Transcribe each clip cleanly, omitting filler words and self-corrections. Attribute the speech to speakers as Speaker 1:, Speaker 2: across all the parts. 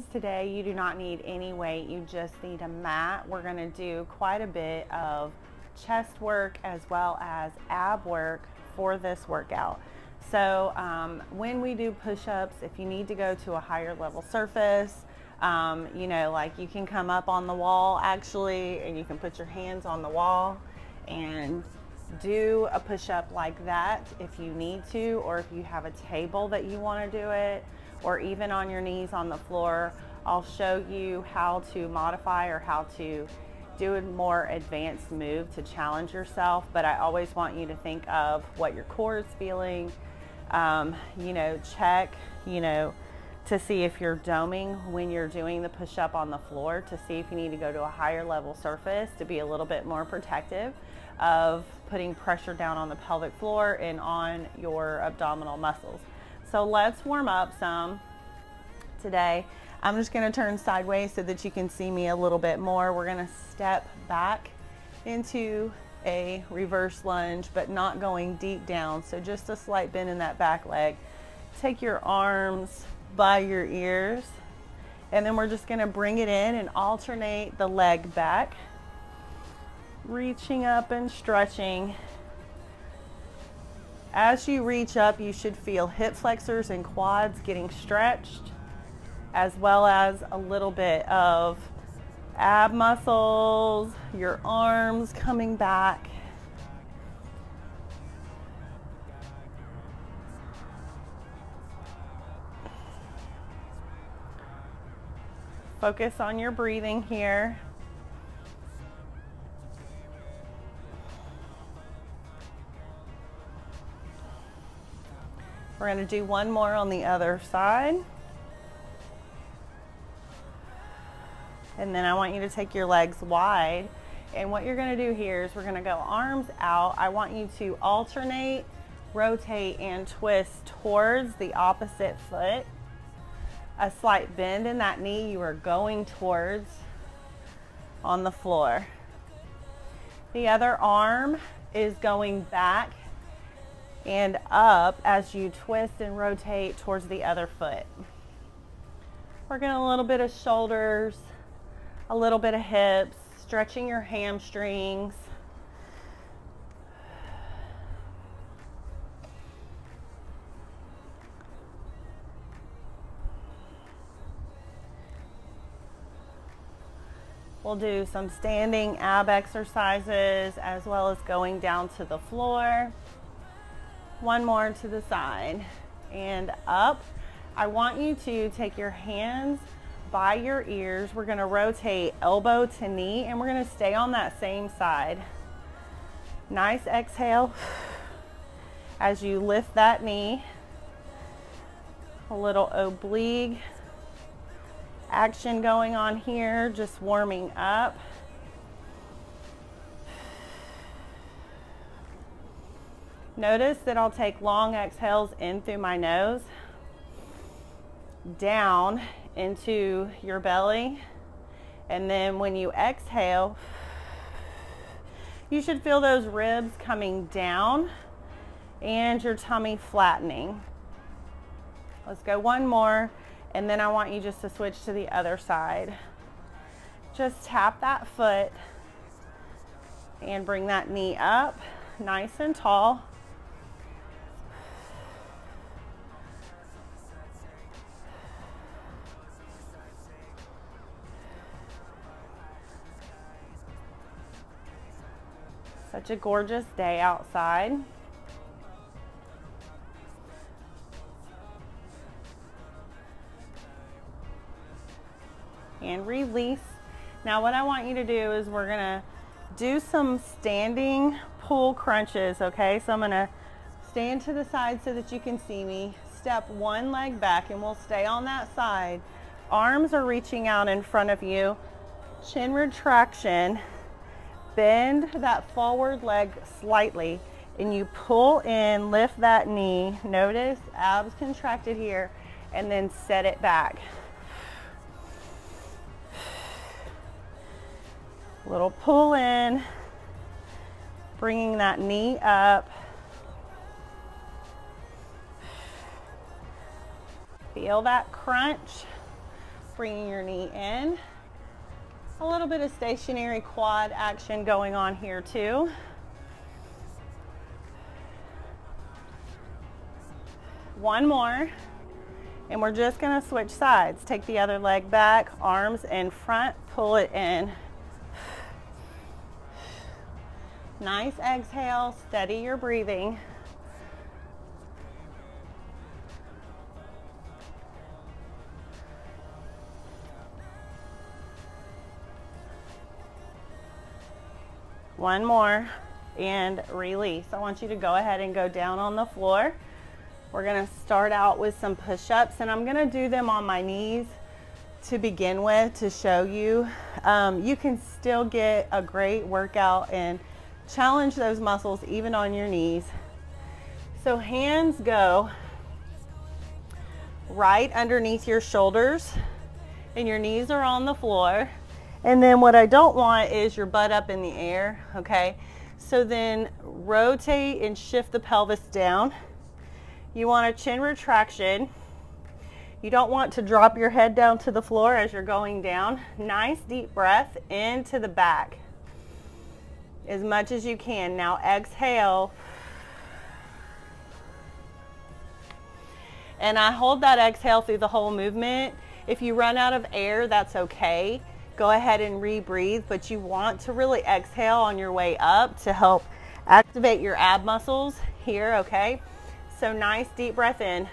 Speaker 1: instructions today, you do not need any weight, you just need a mat. We're going to do quite a bit of chest work as well as ab work for this workout. So when we do push-ups, if you need to go to a higher level surface, you know, like you can come up on the wall actually, and you can put your hands on the wall and do a push-up like that if you need to, or if you have a table that you want to do it, or even on your knees on the floor. I'll show you how to modify or how to do a more advanced move to challenge yourself, but I always want you to think of what your core is feeling. You know, check, you know, to see if you're doming when you're doing the push-up on the floor, to see if you need to go to a higher level surface to be a little bit more protective of putting pressure down on the pelvic floor and on your abdominal muscles. So let's warm up some today. I'm just going to turn sideways so that you can see me a little bit more. We're going to step back into a reverse lunge, but not going deep down. So just a slight bend in that back leg. Take your arms by your ears, and then we're just going to bring it in and alternate the leg back, reaching up and stretching. As you reach up, you should feel hip flexors and quads getting stretched, as well as a little bit of ab muscles, your arms coming back. Focus on your breathing here. We're going to do one more on the other side. And then I want you to take your legs wide. And what you're going to do here is we're going to go arms out. I want you to alternate, rotate, and twist towards the opposite foot. A slight bend in that knee you are going towards on the floor. The other arm is going back and up as you twist and rotate towards the other foot. Working a little bit of shoulders, a little bit of hips, stretching your hamstrings. We'll do some standing ab exercises as well as going down to the floor. One more to the side and up. I want you to take your hands by your ears. We're going to rotate elbow to knee, and we're going to stay on that same side. Nice exhale as you lift that knee. A little oblique action going on here, just warming up. Notice that I'll take long exhales in through my nose, down into your belly, and then when you exhale, you should feel those ribs coming down and your tummy flattening. Let's go one more, and then I want you just to switch to the other side. Just tap that foot and bring that knee up nice and tall. Such a gorgeous day outside. And release. Now what I want you to do is we're gonna do some standing pull crunches, okay? So I'm gonna stand to the side so that you can see me. Step one leg back, and we'll stay on that side. Arms are reaching out in front of you. Chin retraction. Bend that forward leg slightly, and you pull in, lift that knee. Notice abs contracted here, and then set it back. Little pull in, bringing that knee up. Feel that crunch. bringing your knee in. A little bit of stationary quad action going on here too. One more, and we're just gonna switch sides. Take the other leg back, arms in front, pull it in. Nice exhale, steady your breathing. One more, and release. I want you to go ahead and go down on the floor. We're gonna start out with some push-ups, and I'm gonna do them on my knees to begin with to show you. You can still get a great workout and challenge those muscles even on your knees. So hands go right underneath your shoulders, and your knees are on the floor. And then what I don't want is your butt up in the air, okay? So then rotate and shift the pelvis down. You want a chin retraction. You don't want to drop your head down to the floor as you're going down. Nice deep breath into the back as much as you can. Now exhale. And I hold that exhale through the whole movement. If you run out of air, that's okay. Go ahead and rebreathe, but you want to really exhale on your way up to help activate your ab muscles here, okay? So nice deep breath in.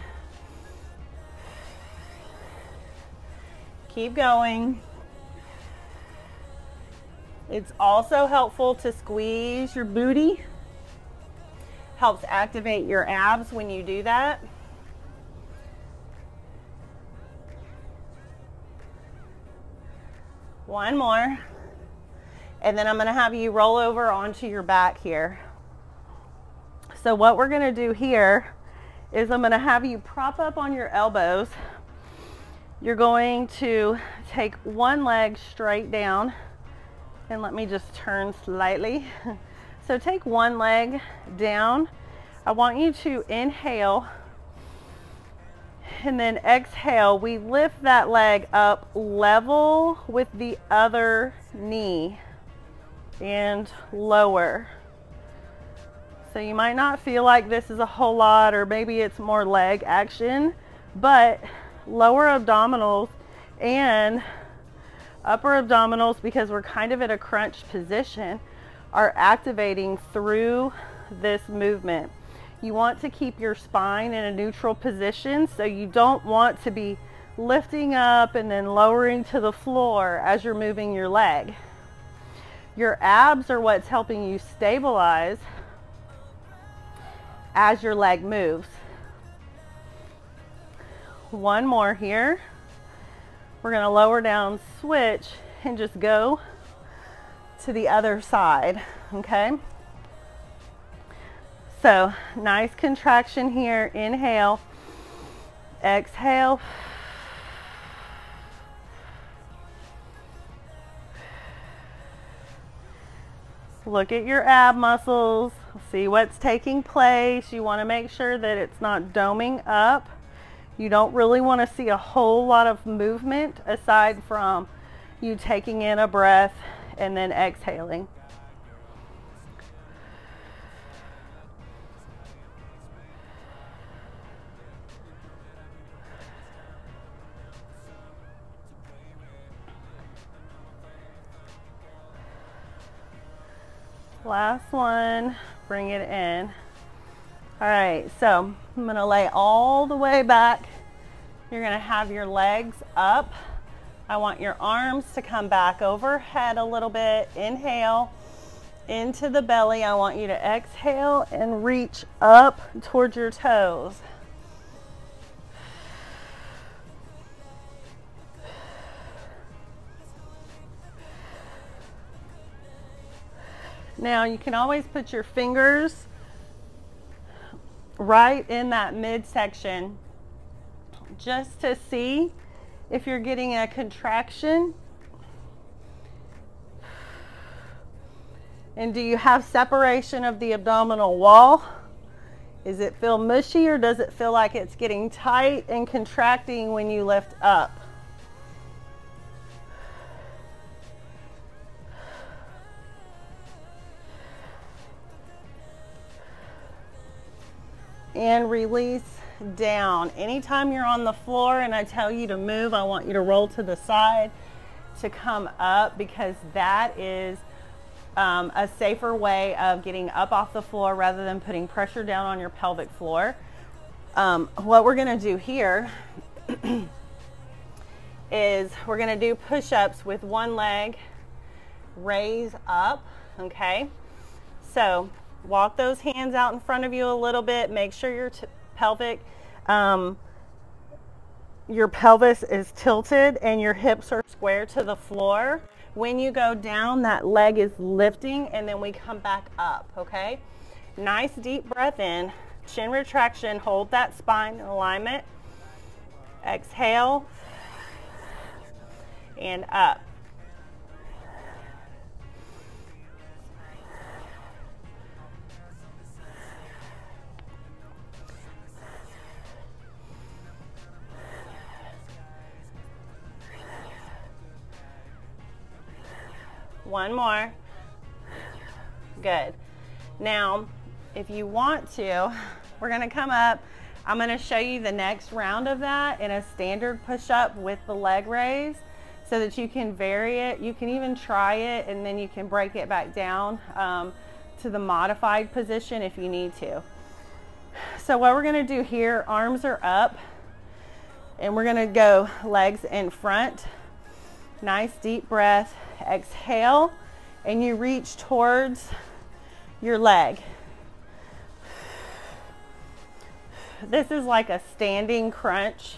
Speaker 1: Keep going. It's also helpful to squeeze your booty. Helps activate your abs when you do that. One more, and then I'm going to have you roll over onto your back here. So what we're going to do here is I'm going to have you prop up on your elbows. You're going to take one leg straight down, and let me just turn slightly. So take one leg down. I want you to inhale, and then exhale. We lift that leg up level with the other knee and lower. So you might not feel like this is a whole lot, or maybe it's more leg action, but lower abdominals and upper abdominals, because we're kind of at a crunch position, are activating through this movement. You want to keep your spine in a neutral position, so you don't want to be lifting up and then lowering to the floor as you're moving your leg. Your abs are what's helping you stabilize as your leg moves. One more here. We're going to lower down, switch, and just go to the other side, okay? So nice contraction here. Inhale, exhale. Look at your ab muscles. See what's taking place. You want to make sure that it's not doming up. You don't really want to see a whole lot of movement aside from you taking in a breath and then exhaling. Last one, bring it in. All right, so I'm gonna lay all the way back. You're gonna have your legs up. I want your arms to come back overhead a little bit. Inhale into the belly. I want you to exhale and reach up towards your toes. Now you can always put your fingers right in that midsection just to see if you're getting a contraction. And do you have separation of the abdominal wall? Does it feel mushy, or does it feel like it's getting tight and contracting when you lift up? and release down. Anytime you're on the floor and I tell you to move, I want you to roll to the side to come up, because that is a safer way of getting up off the floor rather than putting pressure down on your pelvic floor. What we're going to do here is we're going to do push-ups with one leg, raise up, okay? So walk those hands out in front of you a little bit. Make sure your your pelvis is tilted and your hips are square to the floor. When you go down, that leg is lifting, and then we come back up, okay? Nice deep breath in, chin retraction, hold that spine in alignment. Exhale and up. One more. Good. Now, if you want to, we're going to come up. I'm going to show you the next round of that in a standard push-up with the leg raise so that you can vary it. You can even try it, and then you can break it back down to the modified position if you need to. So what we're going to do here, arms are up, and we're going to go legs in front. Nice deep breath. Exhale, and you reach towards your leg. This is like a standing crunch.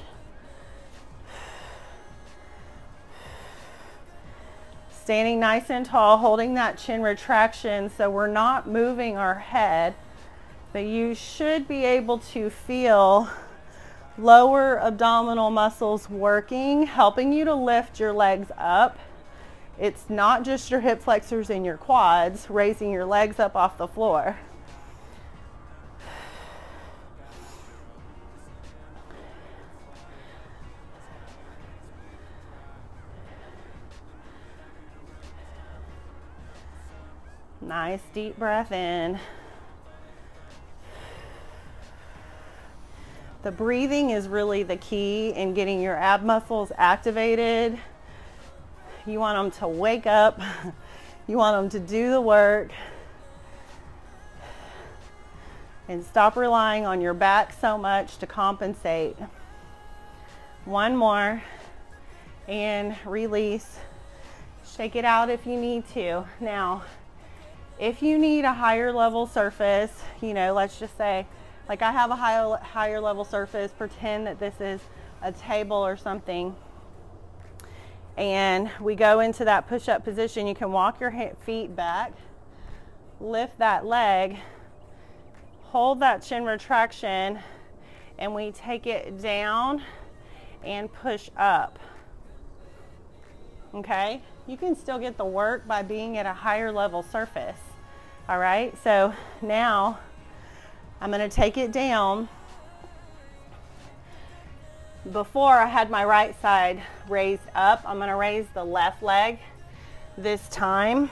Speaker 1: Standing nice and tall, holding that chin retraction so we're not moving our head, but you should be able to feel lower abdominal muscles working, helping you to lift your legs up. It's not just your hip flexors and your quads, raising your legs up off the floor. Nice deep breath in. The breathing is really the key in getting your ab muscles activated. You want them to wake up. You want them to do the work. And stop relying on your back so much to compensate. One more. And release. Shake it out if you need to. Now, if you need a higher level surface, you know, let's just say, like I have a higher level surface, pretend that this is a table or something. And we go into that push-up position. You can walk your feet back, lift that leg, hold that chin retraction, and we take it down and push up. Okay? You can still get the work by being at a higher level surface. All right? So now I'm going to take it down. Before I had my right side raised up, I'm going to raise the left leg this time.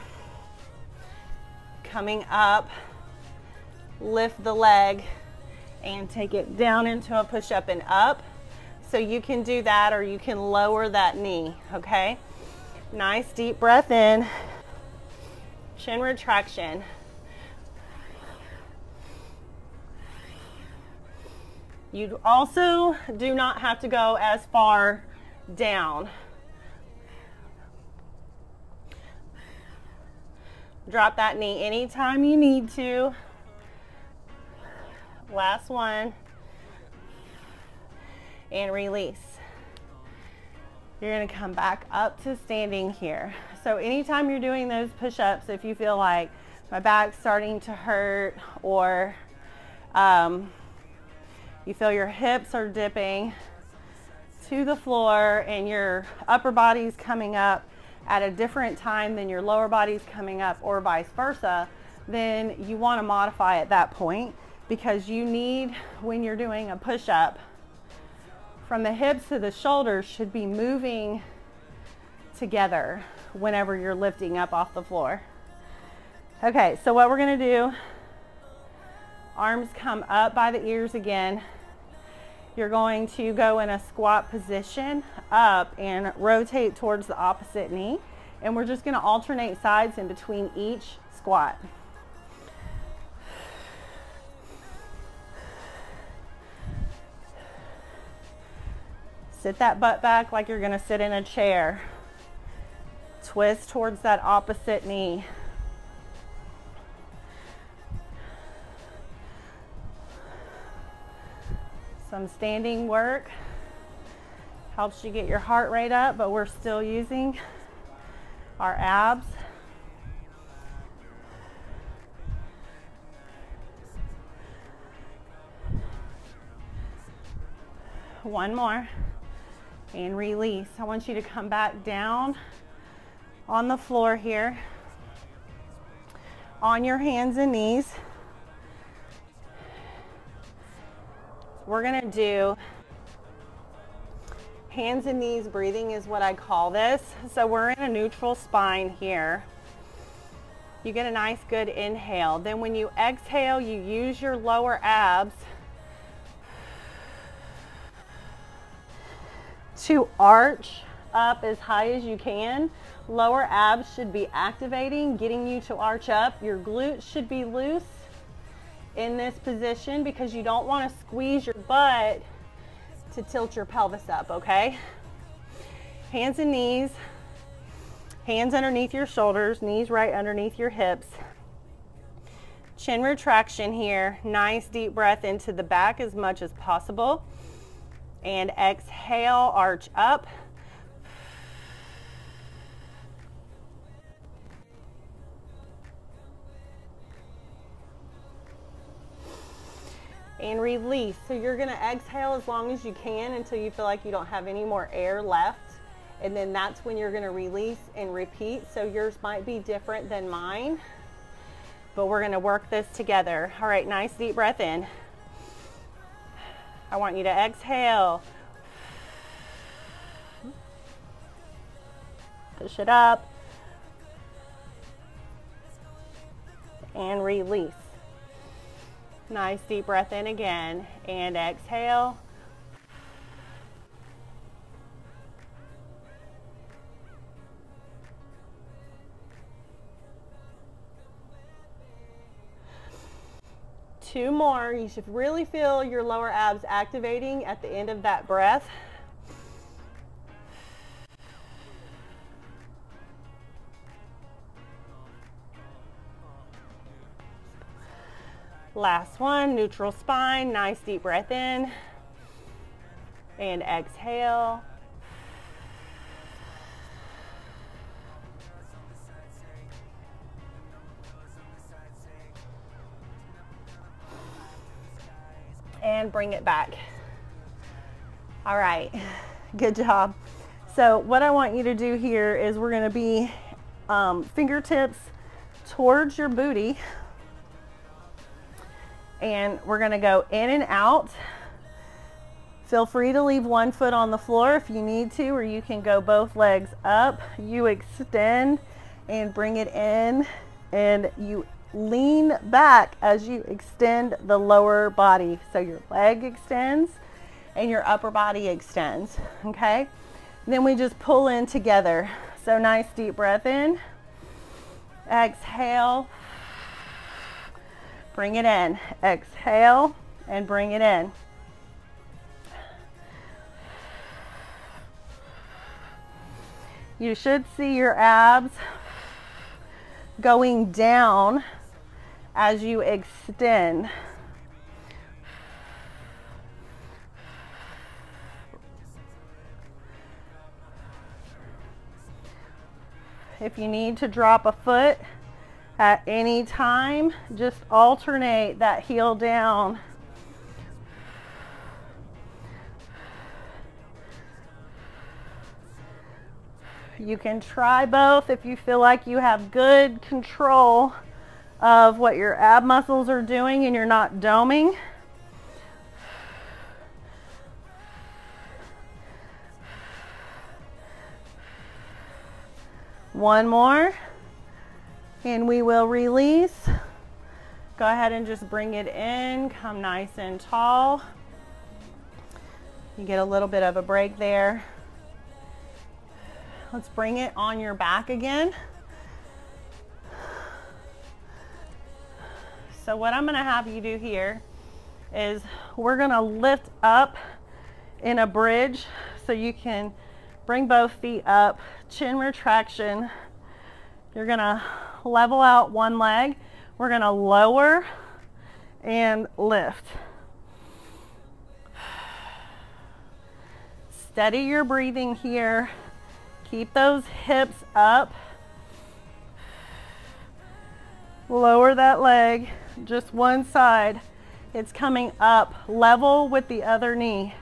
Speaker 1: Coming up, lift the leg and take it down into a push-up and up. So you can do that, or you can lower that knee, okay? Nice deep breath in, chin retraction. You also do not have to go as far down. Drop that knee anytime you need to. Last one. And release. You're going to come back up to standing here. So anytime you're doing those push-ups, if you feel like my back's starting to hurt, or you feel your hips are dipping to the floor and your upper body's coming up at a different time than your lower body's coming up, or vice versa, then you want to modify at that point, because you need, when you're doing a push-up, from the hips to the shoulders should be moving together whenever you're lifting up off the floor. Okay, so what we're going to do, Arms come up by the ears again. You're going to go in a squat position up and rotate towards the opposite knee. And we're just going to alternate sides in between each squat. Sit that butt back like you're going to sit in a chair. Twist towards that opposite knee. Some standing work helps you get your heart rate up, but we're still using our abs. One more and release. I want you to come back down on the floor here on your hands and knees. We're going to do hands and knees breathing is what I call this. So we're in a neutral spine here. You get a nice good inhale. Then when you exhale, you use your lower abs to arch up as high as you can. Lower abs should be activating, getting you to arch up. Your glutes should be loose in this position because you don't want to squeeze your butt to tilt your pelvis up, okay? Hands and knees, hands underneath your shoulders, knees right underneath your hips. Chin retraction here. Nice deep breath into the back as much as possible. And exhale, arch up. And release. So you're going to exhale as long as you can until you feel like you don't have any more air left. And then that's when you're going to release and repeat. So yours might be different than mine, but we're going to work this together. All right, nice deep breath in. I want you to exhale. Push it up. And release. Nice deep breath in again and exhale. Two more. You should really feel your lower abs activating at the end of that breath. Last one, neutral spine, nice deep breath in and exhale. And bring it back. All right, good job. So what I want you to do here is we're going to be fingertips towards your booty. And we're going to go in and out. Feel free to leave one foot on the floor if you need to, or you can go both legs up. You extend and bring it in, and you lean back as you extend the lower body. So your leg extends and your upper body extends, okay? And then we just pull in together. So nice deep breath in. Exhale. Bring it in. Exhale and bring it in. You should see your abs going down as you extend. If you need to drop a foot at any time, just alternate that heel down. You can try both if you feel like you have good control of what your ab muscles are doing and you're not doming. One more, and we will release. Go ahead and just bring it in, come nice and tall. You get a little bit of a break there. Let's bring it on your back again. So what I'm gonna have you do here is we're gonna lift up in a bridge, so you can bring both feet up, chin retraction. You're gonna level out one leg. We're gonna lower and lift. Steady your breathing here. Keep those hips up. Lower that leg, just one side. It's coming up level with the other knee.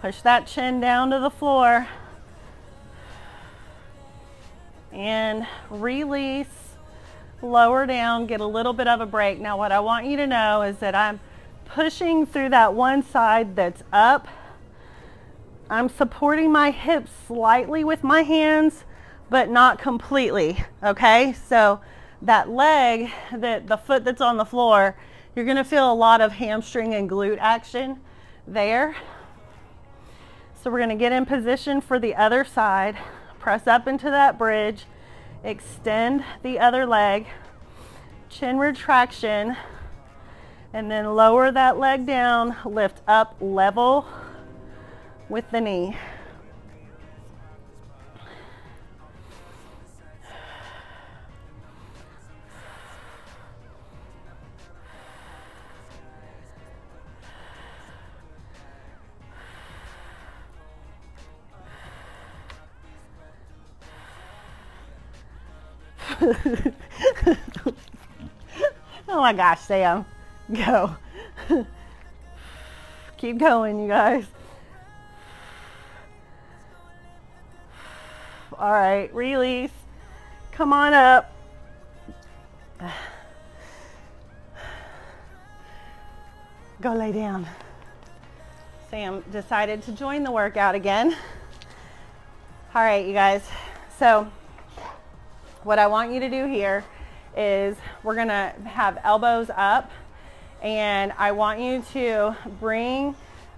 Speaker 1: Push that chin down to the floor and release, lower down, get a little bit of a break. Now what I want you to know is that I'm pushing through that one side that's up. I'm supporting my hips slightly with my hands, but not completely, okay? So that leg, the foot that's on the floor, you're gonna feel a lot of hamstring and glute action there. So we're gonna get in position for the other side, press up into that bridge, extend the other leg, chin retraction, and then lower that leg down, lift up level with the knee. Oh my gosh, Sam, go. Keep going, you guys. All right, release. Come on up. Go lay down. Sam decided to join the workout again. All right, you guys. So what I want you to do here is we're gonna have elbows up, and I want you to bring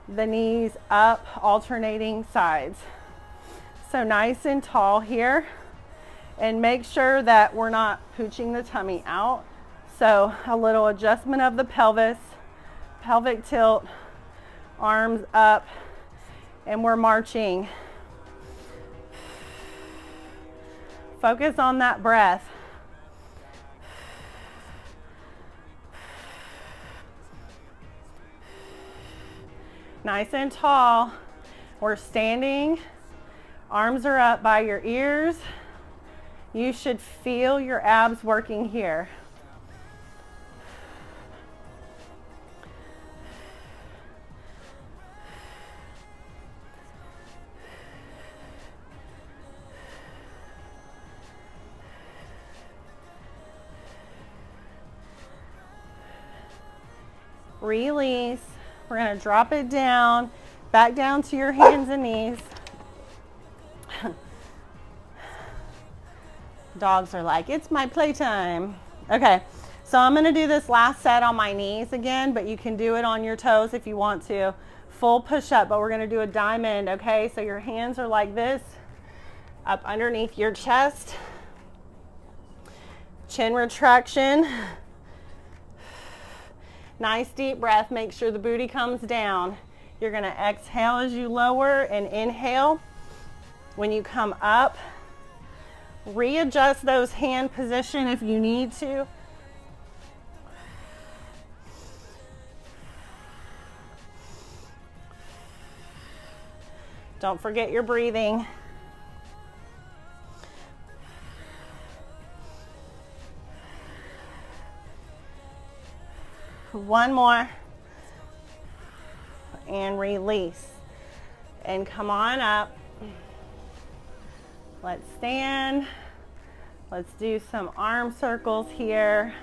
Speaker 1: the knees up, alternating sides. So nice and tall here, and make sure that we're not pooching the tummy out. So a little adjustment of the pelvis, pelvic tilt, arms up, and we're marching. Focus on that breath. Nice and tall. We're standing. Arms are up by your ears. You should feel your abs working here. Release. We're going to drop it down, back down to your hands and knees. Dogs are like, it's my playtime. Okay, so I'm going to do this last set on my knees again, but you can do it on your toes if you want to. Full push up, but we're going to do a diamond, okay? So your hands are like this, up underneath your chest. Chin retraction. Nice deep breath. Make sure the booty comes down. You're going to exhale as you lower and inhale. When you come up, readjust those hand position if you need to. Don't forget your breathing. One more, and release, and come on up. Let's stand. Let's do some arm circles here.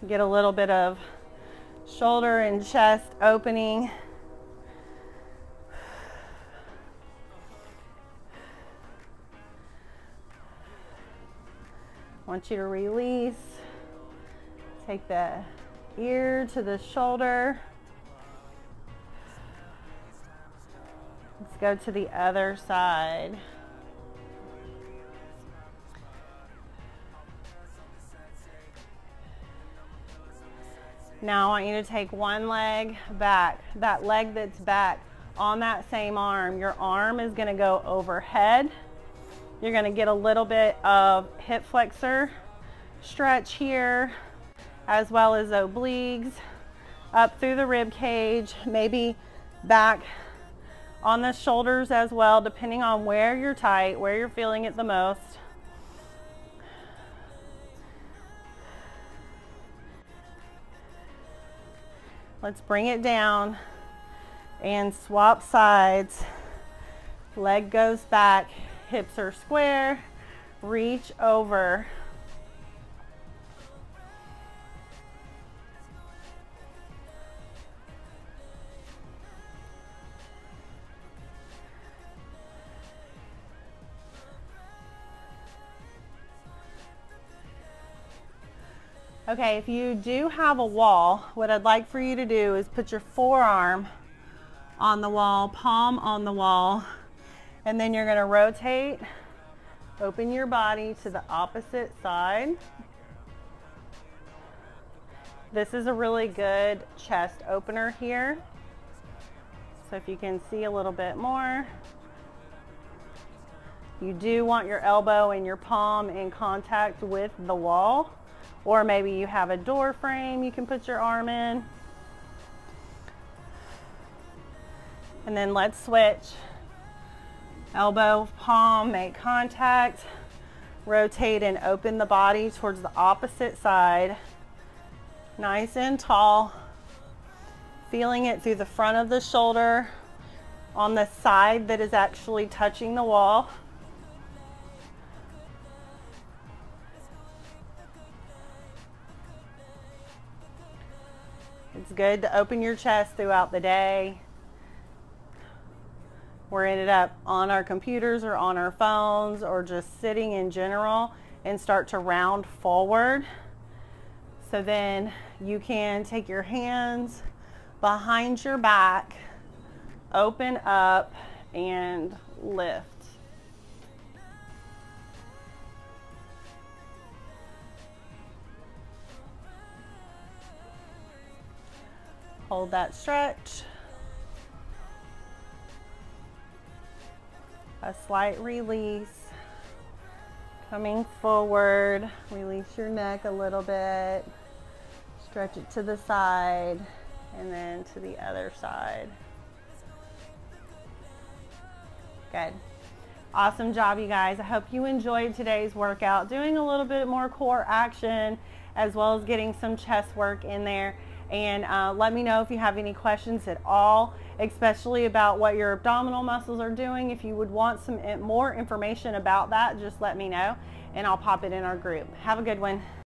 Speaker 1: Get a little bit of shoulder and chest opening. want you to release. Take the ear to the shoulder. Let's go to the other side. Now I want you to take one leg back. That leg that's back on that same arm, your arm is going to go overhead. You're going to get a little bit of hip flexor stretch here, as well as obliques up through the rib cage, maybe back on the shoulders as well, depending on where you're tight, where you're feeling it the most. Let's bring it down and swap sides. Leg goes back, hips are square, reach over. Okay, if you do have a wall, what I'd like for you to do is put your forearm on the wall, palm on the wall, and then you're going to rotate, open your body to the opposite side. This is a really good chest opener here. So if you can see a little bit more, you do want your elbow and your palm in contact with the wall. Or maybe you have a door frame you can put your arm in. And then let's switch. Elbow, palm, make contact. Rotate and open the body towards the opposite side. Nice and tall. Feeling it through the front of the shoulder on the side that is actually touching the wall. It's good to open your chest throughout the day. We're ended up on our computers or on our phones or just sitting in general, and start to round forward. So then you can take your hands behind your back, open up and lift. Hold that stretch. A slight release. Coming forward, release your neck a little bit. Stretch it to the side and then to the other side. Good. Awesome job, you guys. I hope you enjoyed today's workout, doing a little bit more core action as well as getting some chest work in there. And let me know if you have any questions at all, especially about what your abdominal muscles are doing. If you would want some more information about that, just let me know and I'll pop it in our group. Have a good one.